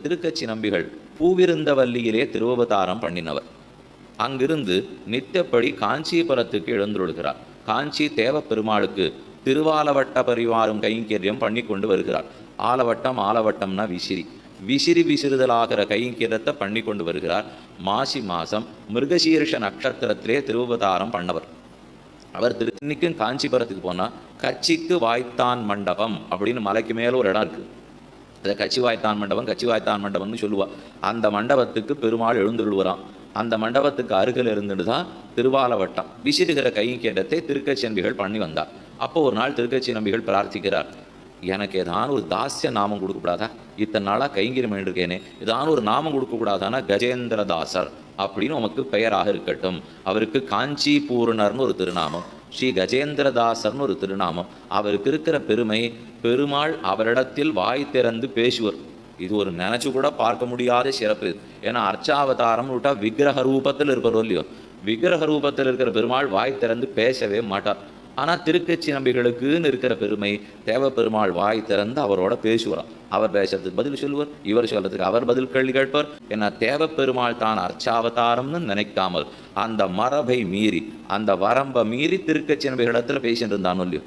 திருக்கச்சி நம்பிகள் பூவிருந்தவல்லியிலே திருவவதாரம் பண்ணினவர். அங்கிருந்து நித்தியப்படி காஞ்சிபுரத்துக்கு எழுந்துள்கிறார். காஞ்சி தேவ பெருமாளுக்கு திருவாலவட்ட பரிவாரம் கைங்கரியம் பண்ணி கொண்டு வருகிறார். ஆலவட்டம்னா விசிறி விசிறுதலாகிற கைங்கரியத்தை பண்ணி கொண்டு வருகிறார். மாசி மாதம் மிருகசீர்ஷ நட்சத்திரத்திலே திருவவதாரம் பண்ணவர். அவர் இன்னைக்கும் காஞ்சிபுரத்துக்கு போனால் கட்சிக்கு வாய்த்தான் மண்டபம் அப்படின்னு மலைக்கு மேலே ஒரு இடம் இருக்குது. அதை கட்சி வாய்த்தான் மண்டபம்னு சொல்லுவாள். அந்த மண்டபத்துக்கு பெருமாள் எழுந்துள்ளுவரான். அந்த மண்டபத்துக்கு அருகில் இருந்துட்டு தான் திருவாலவட்டம் விசிறுகிற கைங்கரியத்தை திருக்கச்சி நம்பிகள் பண்ணி வந்தார். அப்போ ஒரு நாள் திருக்கச்சி நம்பிகள் பிரார்த்திக்கிறார், எனக்கு ஏதான ஒரு தாசிய நாமம் கொடுக்கக்கூடாதா? இத்தனை நாளாக கைங்கரியம் இருக்கேனே, ஏதான ஒரு நாமம் கொடுக்கக்கூடாதானா கஜேந்திரதாசர் அப்படின்னு உமக்கு பெயராக இருக்கட்டும். அவருக்கு காஞ்சி பூர்ணர்னு ஒரு திருநாமம், ஸ்ரீ கஜேந்திரதாசர்னு ஒரு திருநாமம். அவருக்கு இருக்கிற பெருமை, பெருமாள் அவரிடத்தில் வாய் திறந்து பேசுவர். இது ஒரு நினைச்சு கூட பார்க்க முடியாத சிறப்பு. ஏன்னா அர்ச்சாவதாரம் விட்டா விக்கிரக ரூபத்தில் இருப்பதோ இல்லையோ, விக்கிரக ரூபத்தில் இருக்கிற பெருமாள் வாய் திறந்து பேசவே மாட்டார். ஆனால் திருக்கச்சி நம்பிகளுக்குன்னு இருக்கிற பெருமை, தேவ பெருமாள் வாய் திறந்து அவரோட பேசுவாராம். அவர் பேசுறதுக்கு பதில் சொல்லுவார், இவர் சொல்றதுக்கு அவர் பதில் கேள்வி கேட்பார். ஏன்னா தேவ பெருமாள் தான் அர்ச்சாவதாரம்னு நினைக்காமல் அந்த மரபை மீறி, அந்த வரம்பை மீறி திருக்கச்சி நம்பிகளிடத்தில் பேசிட்டு இருந்தானோ இல்லையோ.